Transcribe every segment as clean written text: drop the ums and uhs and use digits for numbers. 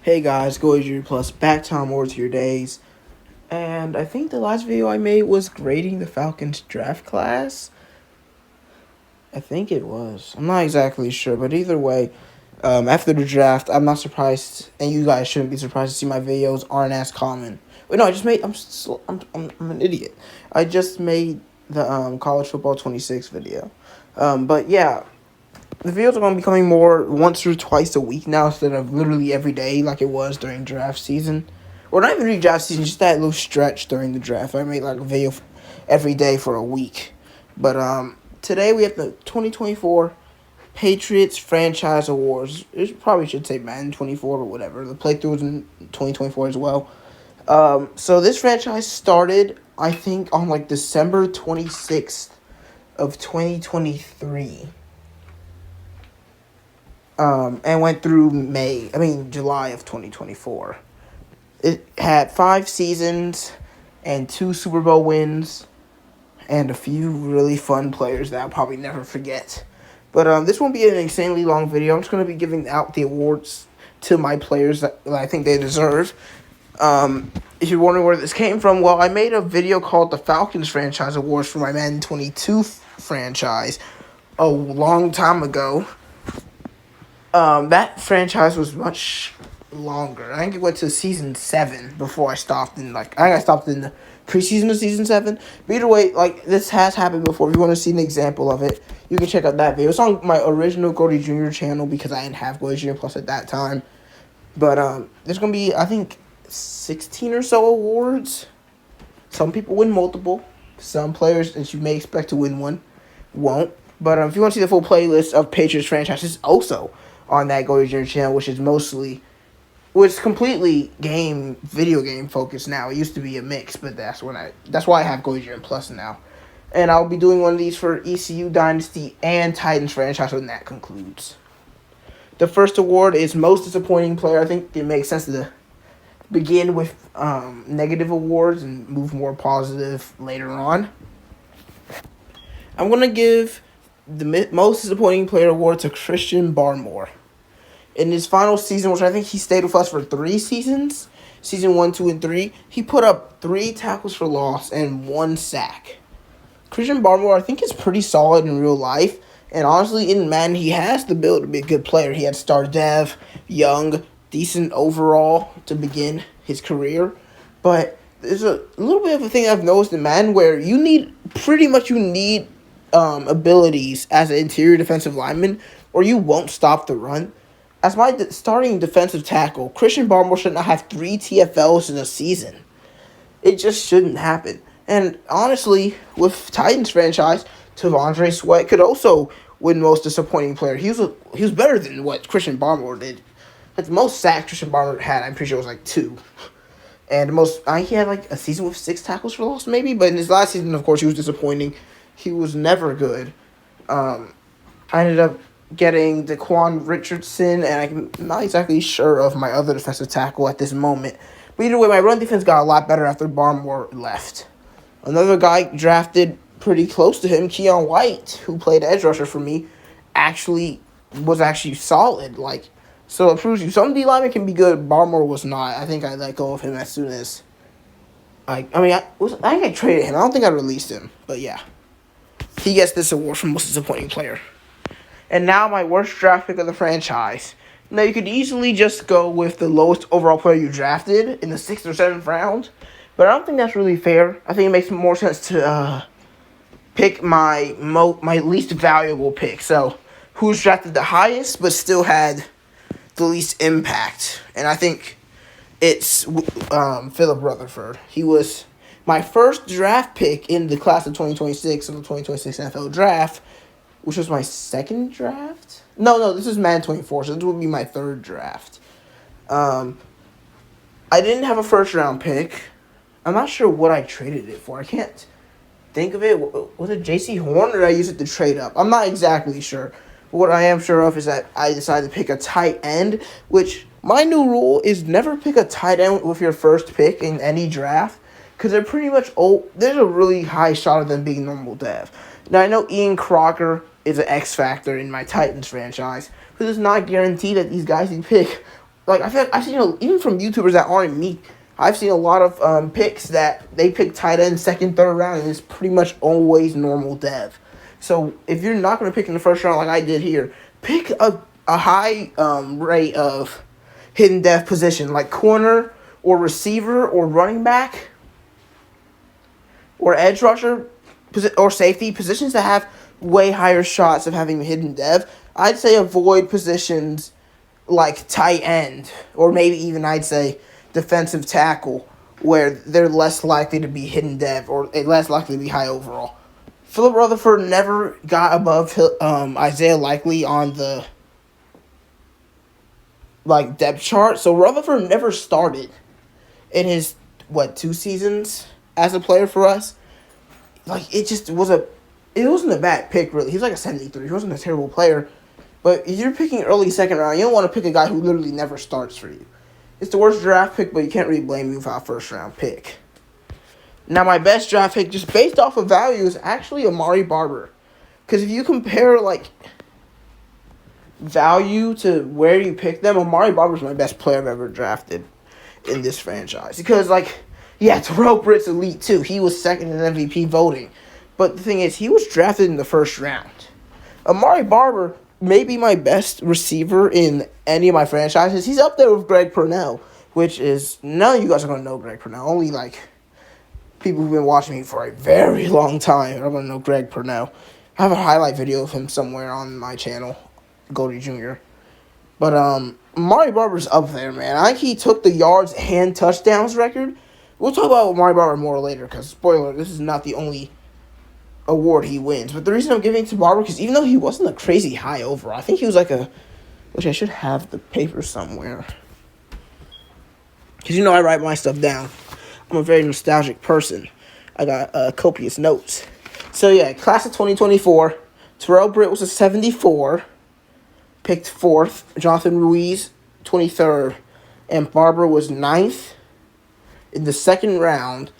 Hey guys, Goiger Plus back to more to your days. And I think the last video I made was grading the Falcons draft class. I think it was. I'm not exactly sure, but either way, after the draft, I'm not surprised, and you guys shouldn't be surprised to see my videos aren't as common. Wait, no, I just made. I'm an idiot. I just made the college football 26 video. But yeah, the videos are going to be coming more once or twice a week now instead of literally every day like it was during draft season. Or not even during draft season, just that little stretch during the draft. I made like a video every day for a week. But today we have the 2024 Patriots Franchise Awards. It probably should say Madden 24 or whatever. The playthrough was in 2024 as well. So this franchise started, I think, on like December 26th of 2023. And went through July of 2024. It had 5 seasons and 2 Super Bowl wins and a few really fun players that I'll probably never forget. But this won't be an insanely long video. I'm just going to be giving out the awards to my players that I think they deserve. If you're wondering where this came from, well, I made a video called the Falcons Franchise Awards for my Madden 22 franchise a long time ago. That franchise was much longer. I think it went to season 7 before I stopped I think I stopped in the preseason of season 7. But either way, this has happened before. If you want to see an example of it, you can check out that video. It's on my original Cody Jr. channel because I didn't have Cody Jr. Plus at that time. But there's gonna be, I think, 16 or so awards. Some people win multiple. Some players that you may expect to win one won't. But if you want to see the full playlist of Patriots franchises, also on that Go Junior channel, which is completely video game focused now. It used to be a mix, but that's why I have Go Junior Plus now. And I'll be doing one of these for ECU Dynasty and Titans franchise when that concludes. The first award is Most Disappointing Player. I think it makes sense to begin with negative awards and move more positive later on. I'm going to give the Most Disappointing Player award to Christian Barmore. In his final season, which I think he stayed with us for 3 seasons, season 1, 2, and 3, he put up 3 tackles for loss and 1 sack. Christian Barmore, I think, is pretty solid in real life. And honestly, in Madden, he has the build to be a good player. He had star dev, young, decent overall to begin his career. But there's a little bit of a thing I've noticed in Madden where you need abilities as an interior defensive lineman or you won't stop the run. As my starting defensive tackle, Christian Barmore should not have 3 TFLs in a season. It just shouldn't happen. And honestly, with Titans franchise, T'Vondre Sweat could also win Most Disappointing Player. He was better than what Christian Barmore did. But the most sacks Christian Barmore had, I'm pretty sure it was 2. And he had a season with 6 tackles for loss maybe. But in his last season, of course, he was disappointing. He was never good. I ended up getting Daquan Richardson, and I'm not exactly sure of my other defensive tackle at this moment. But either way, my run defense got a lot better after Barmore left. Another guy drafted pretty close to him, Keon White, who played edge rusher for me, was actually solid. So it proves you some D linemen can be good. Barmore was not. I think I let go of him as soon as I think I traded him. I don't think I released him, but yeah. He gets this award for Most Disappointing Player. And now my worst draft pick of the franchise. Now, you could easily just go with the lowest overall player you drafted in the 6th or 7th round. But I don't think that's really fair. I think it makes more sense to pick my least valuable pick. So, who's drafted the highest but still had the least impact. And I think it's Philip Rutherford. He was my first draft pick in the class of 2026 of the 2026 NFL draft, which was my second draft. No, this is Madden 24, so this would be my 3rd draft. I didn't have a first-round pick. I'm not sure what I traded it for. I can't think of it. Was it J.C. Horn, or did I use it to trade up? I'm not exactly sure. But what I am sure of is that I decided to pick a tight end, which my new rule is never pick a tight end with your first pick in any draft, because they're pretty much old. There's a really high shot of them being normal dev. Now, I know Ian Crocker is an X factor in my Titans franchise, but it's not guaranteed that these guys you pick like I've seen even from YouTubers that aren't me. I've seen a lot of picks that they pick tight end second, third round, and it's pretty much always normal dev. So if you're not going to pick in the first round like I did here, pick a high rate of hidden dev position like corner or receiver or running back or edge rusher or safety, positions that have way higher shots of having hidden dev. I'd say avoid positions like tight end, or maybe even I'd say defensive tackle, where they're less likely to be hidden dev or less likely to be high overall. Philip Rutherford never got above Isaiah Likely on the depth chart, so Rutherford never started in his 2 seasons as a player for us. It wasn't a bad pick really. He was like a 73. He wasn't a terrible player. But if you're picking early second round, you don't want to pick a guy who literally never starts for you. It's the worst draft pick, but you can't really blame me for a first round pick. Now, my best draft pick, just based off of value, is actually Amari Barber. Because if you compare, value to where you pick them, Amari Barber's my best player I've ever drafted in this franchise. Because, Terrell Britt's elite, too. He was second in MVP voting. But the thing is, he was drafted in the first round. Amari Barber may be my best receiver in any of my franchises. He's up there with Greg Purnell, which is, none of you guys are going to know Greg Purnell. Only, people who've been watching me for a very long time are going to know Greg Purnell. I have a highlight video of him somewhere on my channel, Goldie Jr. But, Amari Barber's up there, man. I think he took the yards and touchdowns record. We'll talk about Amari Barber more later, because, spoiler, this is not the only award he wins. But the reason I'm giving it to Barber, because even though he wasn't a crazy high overall, I think he was which I should have the paper somewhere. Because I write my stuff down. I'm a very nostalgic person. I got copious notes. So yeah, class of 2024, Terrell Britt was a 74, picked 4th. Jonathan Ruiz, 23rd. And Barber was 9th in the second round.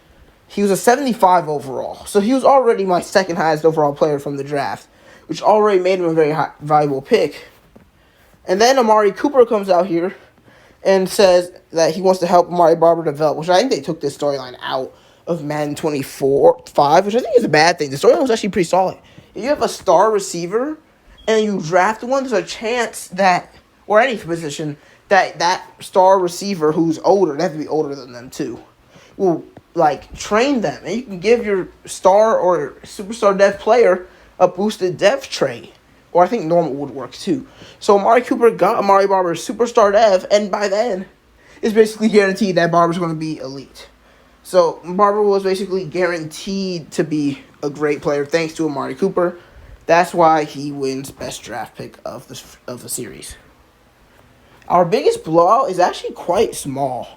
He was a 75 overall. So he was already my second highest overall player from the draft, which already made him a very valuable pick. And then Amari Cooper comes out here and says that he wants to help Amari Barber develop, which I think they took this storyline out of Madden 24-5, which I think is a bad thing. The storyline was actually pretty solid. If you have a star receiver and you draft one, there's a chance that, or any position, that star receiver who's older, they have to be older than them too, will train them, and you can give your star or superstar dev player a boosted dev trait. Or I think normal would work too. So Amari Cooper got Amari Barber's superstar dev, and by then, it's basically guaranteed that Barber's going to be elite. So Barber was basically guaranteed to be a great player thanks to Amari Cooper. That's why he wins best draft pick of the series. Our biggest blowout is actually quite small.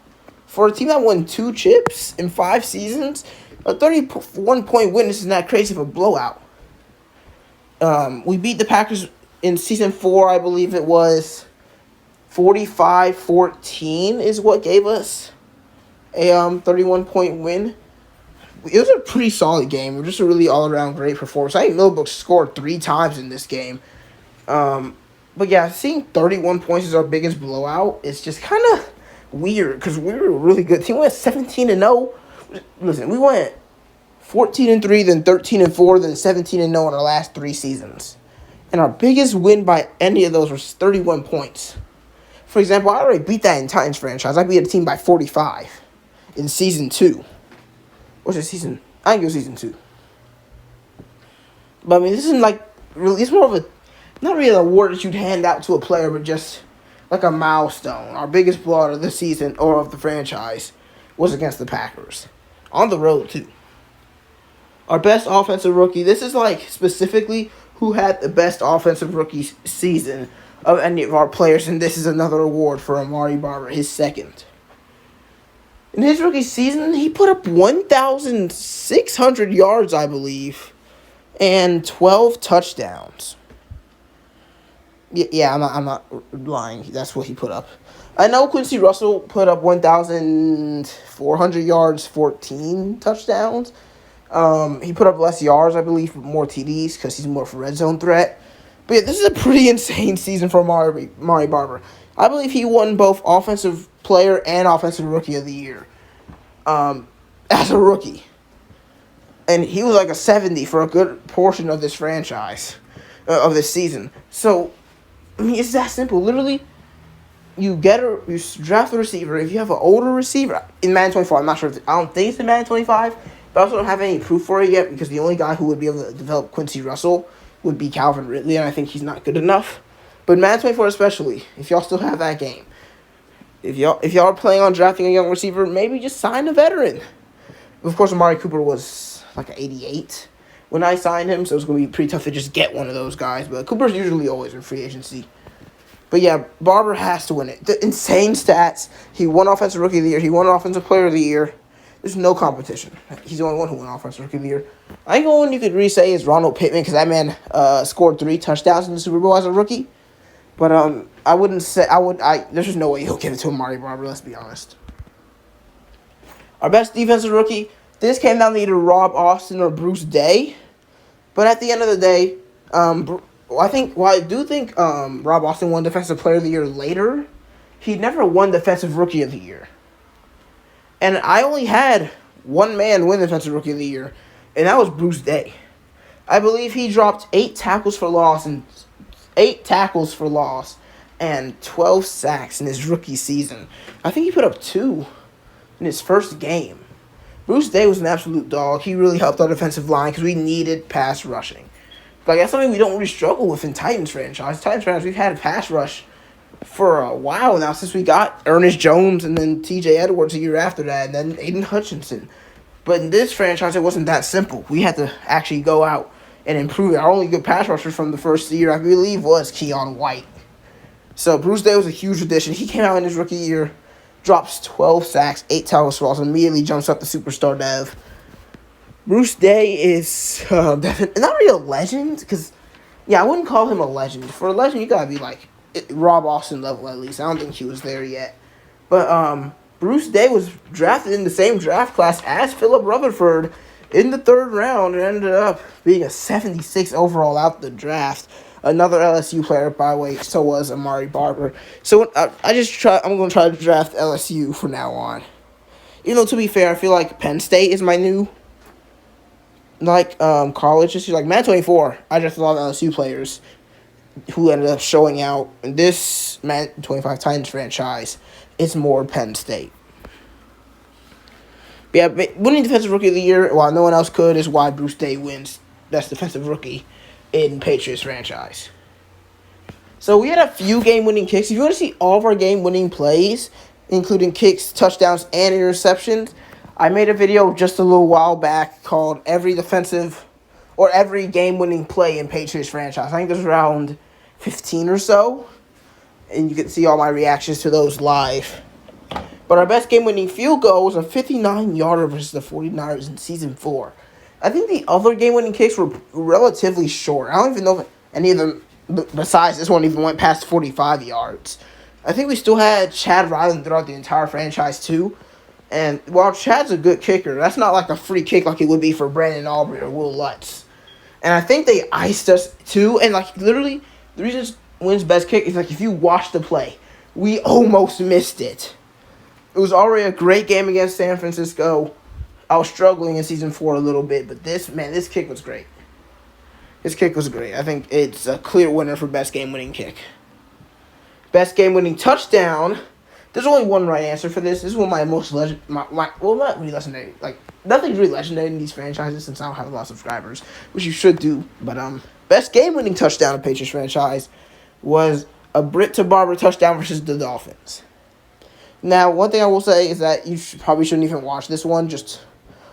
For a team that won 2 chips in 5 seasons, a 31-point win is not crazy of a blowout. We beat the Packers in Season 4, I believe it was 45-14 is what gave us a 31-point win. It was a pretty solid game. It was just a really all-around great performance. I think Millbrook scored 3 times in this game. But yeah, seeing 31 points as our biggest blowout is just kind of weird, because we were a really good team. We went 17-0. Listen, we went 14-3, then 13-4, then 17-0 in our last 3 seasons. And our biggest win by any of those was 31 points. For example, I already beat that in Titans franchise. I beat a team by 45 in Season 2. What's the season? I think it was Season 2. But I mean, this isn't really, it's more of a, not really an award that you'd hand out to a player, but just like a milestone. Our biggest blowout of the season, or of the franchise, was against the Packers. On the road, too. Our best offensive rookie, this is specifically who had the best offensive rookie season of any of our players, and this is another award for Amari Barber, his second. In his rookie season, he put up 1,600 yards, I believe, and 12 touchdowns. Yeah, I'm not lying. That's what he put up. I know Quincy Russell put up 1,400 yards, 14 touchdowns. He put up less yards, I believe, but more TDs because he's more of a red zone threat. But yeah, this is a pretty insane season for Amari Barber. I believe he won both Offensive Player and Offensive Rookie of the Year as a rookie. And he was like a 70 for a good portion of this franchise, of this season. So, I mean, it's that simple. Literally, you draft a receiver. If you have an older receiver in Madden 24, I'm not sure. I don't think it's in Madden 25, but I also don't have any proof for it yet because the only guy who would be able to develop Quincy Russell would be Calvin Ridley, and I think he's not good enough. But Madden 24 especially, if y'all still have that game, if y'all are planning on drafting a young receiver, maybe just sign a veteran. Of course, Amari Cooper was like an 88 when I signed him, so it's going to be pretty tough to just get one of those guys. But Cooper's usually always in free agency. But yeah, Barber has to win it. The insane stats. He won Offensive Rookie of the Year. He won Offensive Player of the Year. There's no competition. He's the only one who won Offensive Rookie of the Year. I think the one you could re-say is Ronald Pittman because that man scored 3 touchdowns in the Super Bowl as a rookie. But I wouldn't say there's just no way he'll give it to Amari Barber. Let's be honest. Our best defensive rookie. This came down to either Rob Austin or Bruce Day. But at the end of the day, I do think Rob Austin won Defensive Player of the Year later. He never won Defensive Rookie of the Year. And I only had one man win Defensive Rookie of the Year, and that was Bruce Day. I believe he dropped 8 tackles for loss and 12 sacks in his rookie season. I think he put up 2 in his first game. Bruce Day was an absolute dog. He really helped our defensive line because we needed pass rushing. Like, that's something we don't really struggle with in Titans franchise. We've had a pass rush for a while now since we got Ernest Jones and then T.J. Edwards a year after that and then Aiden Hutchinson. But in this franchise, it wasn't that simple. We had to actually go out and improve it. Our only good pass rusher from the first year, I believe, was Keon White. So Bruce Day was a huge addition. He came out in his rookie year, drops 12 sacks, 8 tackles for loss, immediately jumps up to superstar dev. Bruce Day is definitely not really a legend, because, I wouldn't call him a legend. For a legend, you gotta be like Rob Austin level at least. I don't think he was there yet. But Bruce Day was drafted in the same draft class as Philip Rutherford in the 3rd round and ended up being a 76 overall out the draft. Another LSU player, by the way, so was Amari Barber. So I'm going to try to draft LSU from now on. Even though, to be fair, I feel like Penn State is my new college. Just like Madden 24, I drafted a lot of LSU players who ended up showing out. In this Madden 25 Titans franchise, it's more Penn State. But yeah, winning Defensive Rookie of the Year, while no one else could, is why Bruce Day wins Best Defensive Rookie in Patriots franchise. So we had a few game-winning kicks. If you want to see all of our game-winning plays, including kicks, touchdowns, and interceptions, I made a video just a little while back called every game-winning play in Patriots franchise. I think there's around 15 or so, and you can see all my reactions to those live. But our best game-winning field goal was a 59-yarder versus the 49ers in Season 4. I think the other game-winning kicks were relatively short. I don't even know if any of them, besides this one, even went past 45 yards. I think we still had Chad Ryland throughout the entire franchise, too. And while Chad's a good kicker, that's not like a free kick like it would be for Brandon Aubrey or Will Lutz. And I think they iced us, too. And, literally, the reason wins best kick is, if you watch the play, we almost missed it. It was already a great game against San Francisco. I was struggling in Season 4 a little bit, but this kick was great. This kick was great. I think it's a clear winner for best game-winning kick. Best game-winning touchdown. There's only one right answer for this. This is one of my most not really legendary. Nothing's really legendary in these franchises since I don't have a lot of subscribers, which you should do. But best game-winning touchdown in Patriots franchise was a Britt to Barber touchdown versus the Dolphins. Now, one thing I will say is that you probably shouldn't even watch this one. Just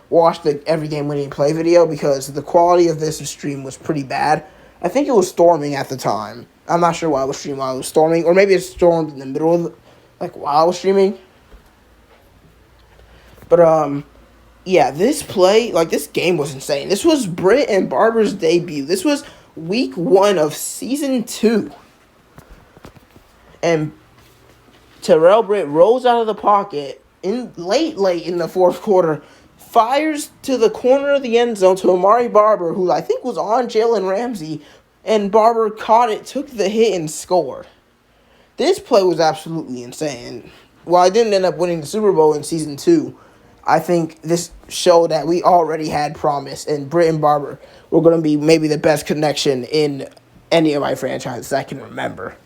watch the every game winning play video because the quality of this stream was pretty bad. I think it was storming at the time. I'm not sure why it was streaming while it was storming. Or maybe it stormed in the middle of while I was streaming. But, this play, this game was insane. This was Britt and Barber's debut. This was week 1 of Season 2. And Terrell Britt rolls out of the pocket late in the 4th quarter, fires to the corner of the end zone to Amari Barber, who I think was on Jalen Ramsey, and Barber caught it, took the hit, and scored. This play was absolutely insane. While I didn't end up winning the Super Bowl in season 2, I think this showed that we already had promise, and Britt and Barber were going to be maybe the best connection in any of my franchises I can remember.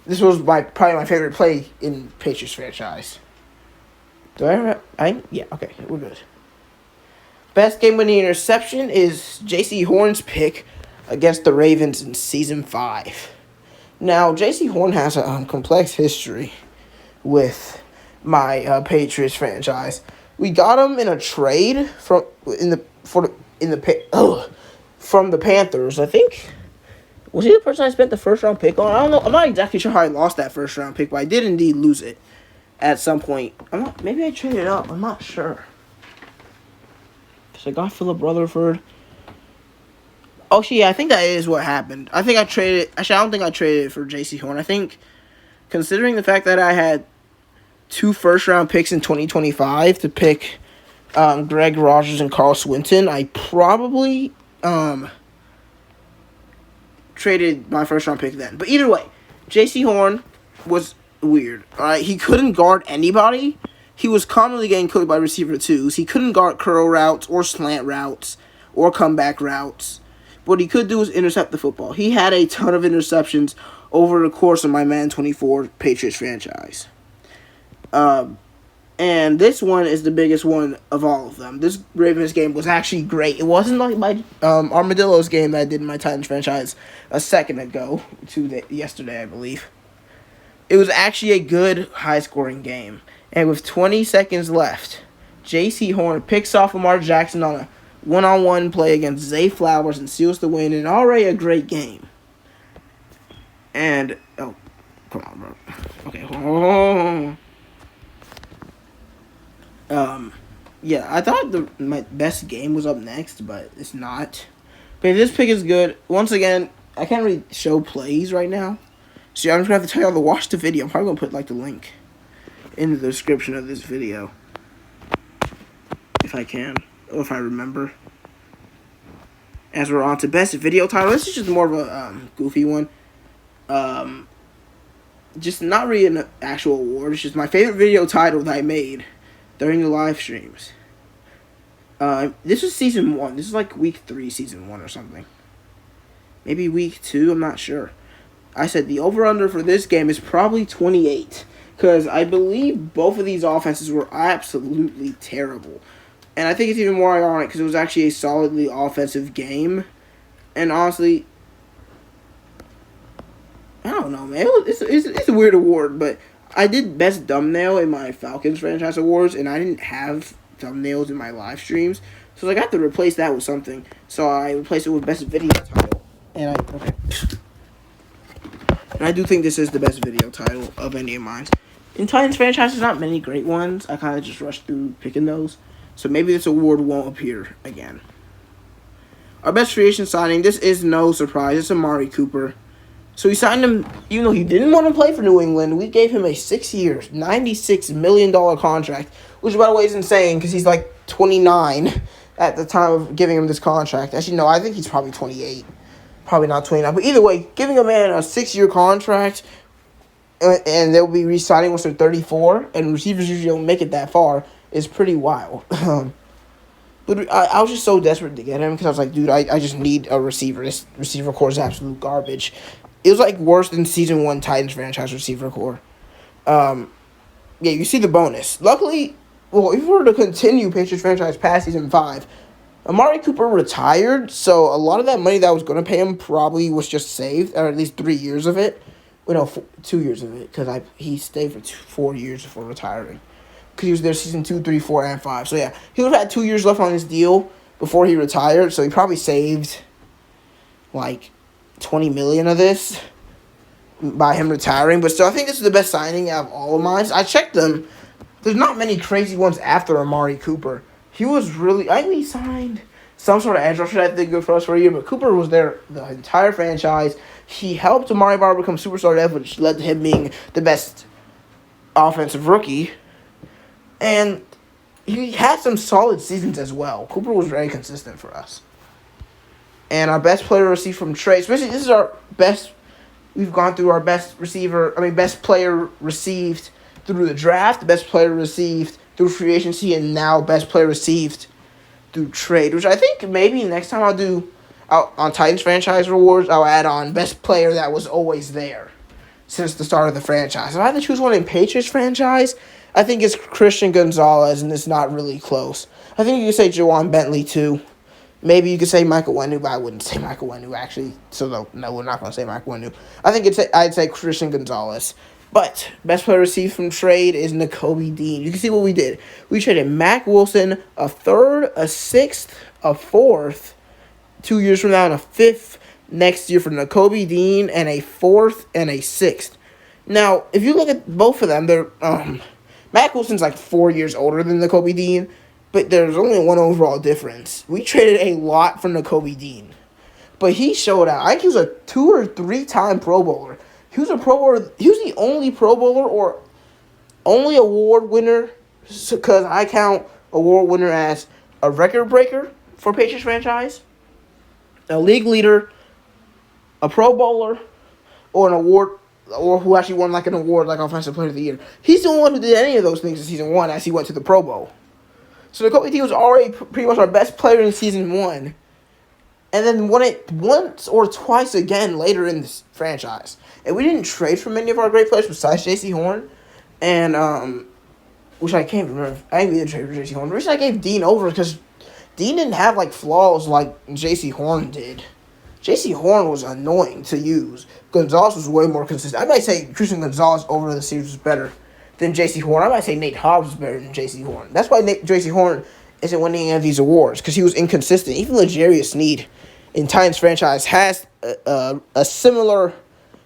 This was probably my favorite play in Patriots franchise. Yeah, okay, we're good. Best game-winning interception is J.C. Horn's pick against the Ravens in Season 5. Now, J.C. Horn has a complex history with my Patriots franchise. We got him in a trade from the Panthers. I think, was he the person I spent the first round pick on? I don't know. I'm not exactly sure how I lost that first round pick, but I did indeed lose it at some point. Maybe I traded it up. I'm not sure. Because I got Philip Rutherford. Oh, yeah, I think that is what happened. I think I traded. Actually, I don't think I traded it for J.C. Horn. I think, considering the fact that I had 2 first-round picks in 2025 to pick Greg Rogers and Carl Swinton, I probably traded my first-round pick then. But either way, J.C. Horn was weird. All right, he couldn't guard anybody. He was commonly getting cooked by receiver 2s. He couldn't guard curl routes or slant routes or comeback routes. What he could do was intercept the football. He had a ton of interceptions over the course of my Madden 24 Patriots franchise. And this one is the biggest one of all of them. This Ravens game was actually great. It wasn't like my Armadillos game that I did in my Titans franchise a second ago, yesterday, I believe. It was actually a good, high-scoring game. And with 20 seconds left, J.C. Horn picks off Lamar Jackson on a one-on-one play against Zay Flowers and seals the win in already a great game. And, oh, come on, bro. Okay, yeah, I thought my best game was up next, but it's not. But this pick is good. Once again, I can't really show plays right now. So I'm just going to have to tell y'all to watch the video. I'm probably going to put, the link in the description of this video. If I can. Or if I remember. As we're on to best video title. This is just more of a goofy one. Just not really an actual award. It's just my favorite video title that I made during the live streams. This was season 1. This is like week 3, season 1 or something. Maybe week 2, I'm not sure. I said the over-under for this game is probably 28. Because I believe both of these offenses were absolutely terrible. And I think it's even more ironic because it was actually a solidly offensive game. And honestly, I don't know, man. It's a weird award, but I did best thumbnail in my Falcons franchise awards, and I didn't have thumbnails in my live streams. So I got to replace that with something. So I replaced it with best video title. And I do think this is the best video title of any of mine. In Titans franchise, there's not many great ones. I kind of just rushed through picking those. So maybe this award won't appear again. Our best free agent signing, this is no surprise. It's Amari Cooper. So we signed him, even though he didn't want to play for New England. We gave him a 6-year, $96 million contract, which, by the way, is insane because he's like 29 at the time of giving him this contract. Actually, no, I think he's probably 28. Probably not 29. But either way, giving a man a 6-year contract, and they'll be re-signing once they're 34, and receivers usually don't make it that far, is pretty wild. But I was just so desperate to get him because I was like, dude, I just need a receiver. This receiver core is absolute garbage. It was like worse than season 1 Titans franchise receiver core. Yeah, you see the bonus. Luckily, well, if we were to continue Patriots franchise past season 5, Amari Cooper retired, so a lot of that money that I was going to pay him probably was just saved, or at least 3 years of it. Well, no, 2 years of it, because he stayed for 4 years before retiring. Because he was there season 2, 3, 4, and 5. So, yeah, he would have had 2 years left on his deal before he retired, so he probably saved, like, $20 million of this by him retiring. But still, I think this is the best signing out of all of mine. I checked them. There's not many crazy ones after Amari Cooper. He was really... I think he signed some sort of edge rusher that did good for us for a year, but Cooper was there the entire franchise. He helped Amari Barber become superstar depth, which led to him being the best offensive rookie. And he had some solid seasons as well. Cooper was very consistent for us. And our best player received from trade, especially this is our best We've gone through our best player received through the draft, the best player received through free agency, and now best player received through trade, which I think maybe next time I'll do on Titans franchise rewards, I'll add on best player that was always there since the start of the franchise. If I had to choose one in Patriots franchise, I think it's Christian Gonzalez, and it's not really close. I think you could say Jawan Bentley too. Maybe you could say Michael Wenu, but I wouldn't say Michael Wenu actually. So no, we're not going to say Michael Wenu. I think I'd say Christian Gonzalez. But best player received from trade is Nakobe Dean. You can see what we did. We traded Mack Wilson, a third, a sixth, a fourth, 2 years from now, and a fifth next year for Nakobe Dean, and a fourth and a sixth. Now, if you look at both of them, they're Mack Wilson's like 4 years older than Nakobe Dean, but there's only one overall difference. We traded a lot for Nakobe Dean, but he showed out. I think he was a 2 or 3 time Pro Bowler. He was a Pro Bowler. He was the only Pro Bowler or only award winner, because I count award winner as a record breaker for Patriots franchise, a league leader, a Pro Bowler, or an award, or who actually won like an award like Offensive Player of the Year. He's the only one who did any of those things in Season 1 as he went to the Pro Bowl. So Nakobe Dean was already pretty much our best player in Season 1. And then won it once or twice again later in this franchise. And we didn't trade for many of our great players besides J.C. Horn. And, which I can't remember. I didn't even trade for J.C. Horn. The reason I gave Dean over is because Dean didn't have, like, flaws like J.C. Horn did. J.C. Horn was annoying to use. Gonzalez was way more consistent. I might say Christian Gonzalez over the series was better than J.C. Horn. I might say Nate Hobbs was better than J.C. Horn. That's why J.C. Horn isn't winning any of these awards, because he was inconsistent. Even L'Jarius Sneed in Titans franchise has a similar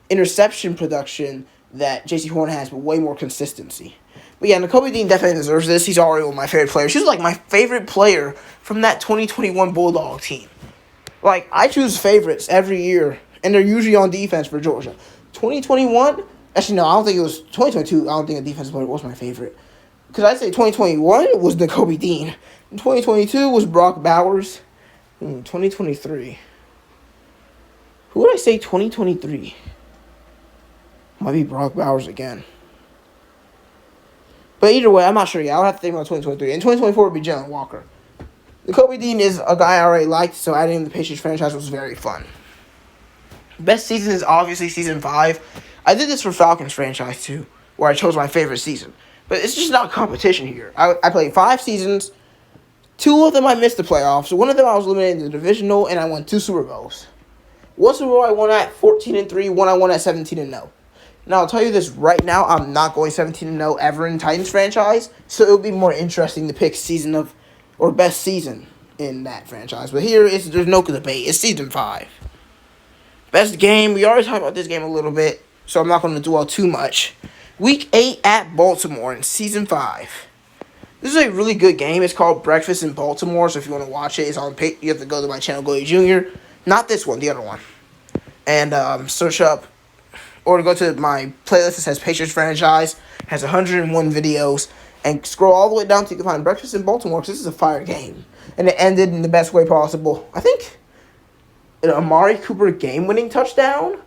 interception production that J.C. Horn has, but way more consistency. But yeah, Nakobe Dean definitely deserves this. He's already one of my favorite players. He was like my favorite player from that 2021 Bulldog team. Like, I choose favorites every year, and they're usually on defense for Georgia. 2021, actually no, I don't think it was 2022. I don't think a defensive player was my favorite, because I'd say 2021 was Nakobe Dean, and 2022 was Brock Bowers. 2023. Who would I say 2023? Might be Brock Bowers again. But either way, I'm not sure yet. I'll have to think about 2023. And 2024 would be Jalen Walker. Nakobe Dean is a guy I already liked, so adding him to the Patriots franchise was very fun. Best season is obviously Season 5. I did this for Falcons franchise too, where I chose my favorite season. But it's just not competition here. I played 5 seasons. 2 of them I missed the playoffs. One of them I was eliminated in the divisional, and I won 2 Super Bowls. One Super Bowl I won at 14-3. One I won at 17-0. Now I'll tell you this right now: I'm not going 17-0 ever in Titans franchise. So it would be more interesting to pick season of or best season in that franchise. But here there's no debate. It's Season 5. Best game. We already talked about this game a little bit, so I'm not going to dwell too much. Week 8 at Baltimore in Season 5. This is a really good game. It's called Breakfast in Baltimore, so if you want to watch it, it's on. You have to go to my channel, Goody Jr. Not this one, the other one. And search up, or go to my playlist that says Patriots Franchise. It has 101 videos. And scroll all the way down till you can find Breakfast in Baltimore, because this is a fire game. And it ended in the best way possible. I think an Amari Cooper game-winning touchdown,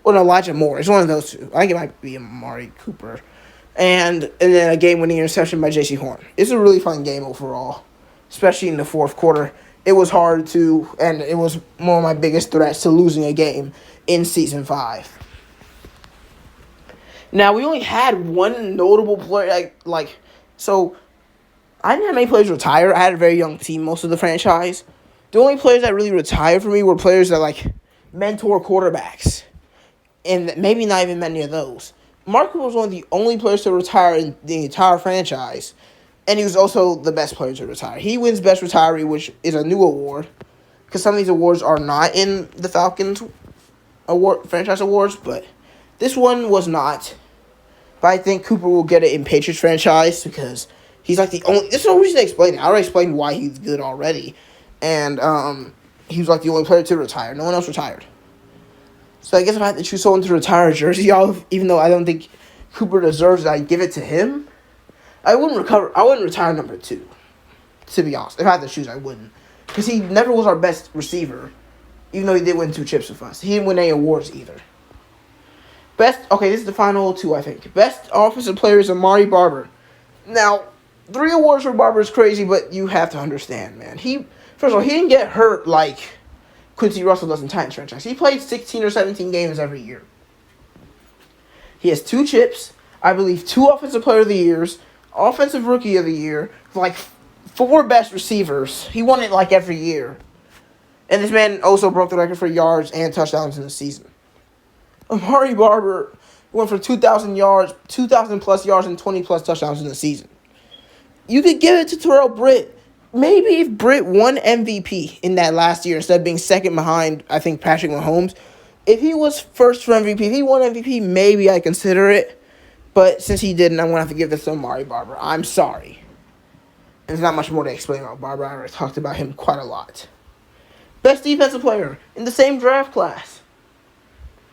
or an Elijah Moore. It's one of those two. I think it might be Amari Cooper. And then a game-winning interception by J.C. Horn. It's a really fun game overall, especially in the fourth quarter. It was hard to, and it was one of my biggest threats to losing a game in Season 5. Now, we only had one notable player, so I didn't have many players retire. I had a very young team most of the franchise. The only players that really retired for me were players that, mentor quarterbacks, and maybe not even many of those. Mark was one of the only players to retire in the entire franchise, and he was also the best player to retire. He wins Best Retiree, which is a new award, because some of these awards are not in the Falcons franchise awards, but this one was not. But I think Cooper will get it in Patriots franchise, because he's the only. There's no reason to explain it. I already explained why he's good already, and he was the only player to retire. No one else retired. So I guess if I had to choose someone to retire a jersey off, even though I don't think Cooper deserves it, I'd give it to him. I wouldn't retire number 2, to be honest. If I had to choose, I wouldn't. Because he never was our best receiver, even though he did win 2 chips with us. He didn't win any awards either. Okay, this is the final two, I think. Best offensive player is Amari Barber. Now, 3 awards for Barber is crazy, but you have to understand, man. First of all, he didn't get hurt like Quincy Russell does in Titans franchise. He played 16 or 17 games every year. He has 2 chips, I believe 2 Offensive Player of the Years, Offensive Rookie of the Year, like 4 best receivers. He won it like every year. And this man also broke the record for yards and touchdowns in the season. Amari Barber went for 2,000 yards, 2,000 plus yards, and 20 plus touchdowns in the season. You could give it to Terrell Britt. Maybe if Britt won MVP in that last year instead of being second behind, I think, Patrick Mahomes, if he was first for MVP, if he won MVP, maybe I consider it. But since he didn't, I'm going to have to give this to Amari Barber. I'm sorry. And there's not much more to explain about Barber. I already talked about him quite a lot. Best defensive player in the same draft class,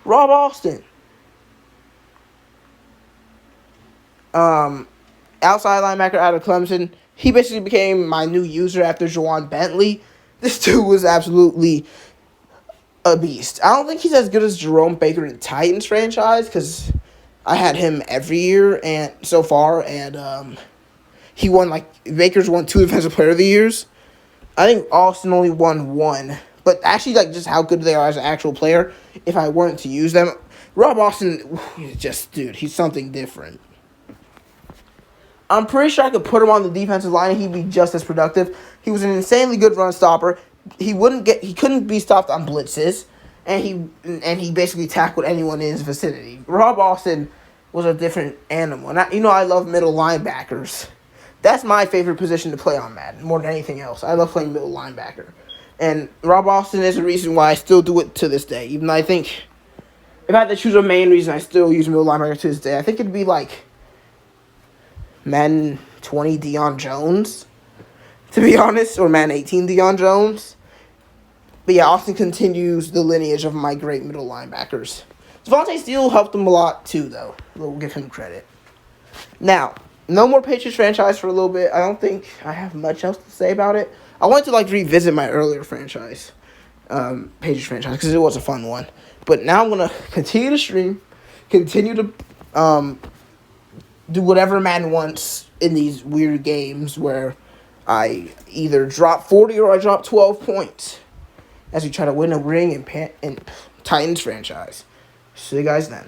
Rob Austin. Outside linebacker out of Clemson. He basically became my new user after Juwan Bentley. This dude was absolutely a beast. I don't think he's as good as Jerome Baker in Titans franchise because I had him every year and so far, and he won Baker's won 2 Defensive Player of the Years. I think Austin only won 1, but actually just how good they are as an actual player. If I weren't to use them, Rob Austin, dude, he's something different. I'm pretty sure I could put him on the defensive line and he'd be just as productive. He was an insanely good run stopper. He couldn't be stopped on blitzes, and he basically tackled anyone in his vicinity. Rob Austin was a different animal. And I love middle linebackers. That's my favorite position to play on Madden more than anything else. I love playing middle linebacker. And Rob Austin is the reason why I still do it to this day. Even though I think if I had to choose a main reason I still use middle linebacker to this day, I think it'd be Madden 20 Deion Jones, to be honest, or Madden 18 Deion Jones. But yeah, Austin continues the lineage of my great middle linebackers. Devontae Steele helped him a lot too, though. We'll give him credit. Now, no more Patriots franchise for a little bit. I don't think I have much else to say about it. I wanted to revisit my earlier franchise, Patriots franchise, because it was a fun one. But now I'm gonna continue to stream, continue to do whatever Madden wants in these weird games where I either drop 40 or I drop 12 points as we try to win a ring in Titans franchise. See you guys then.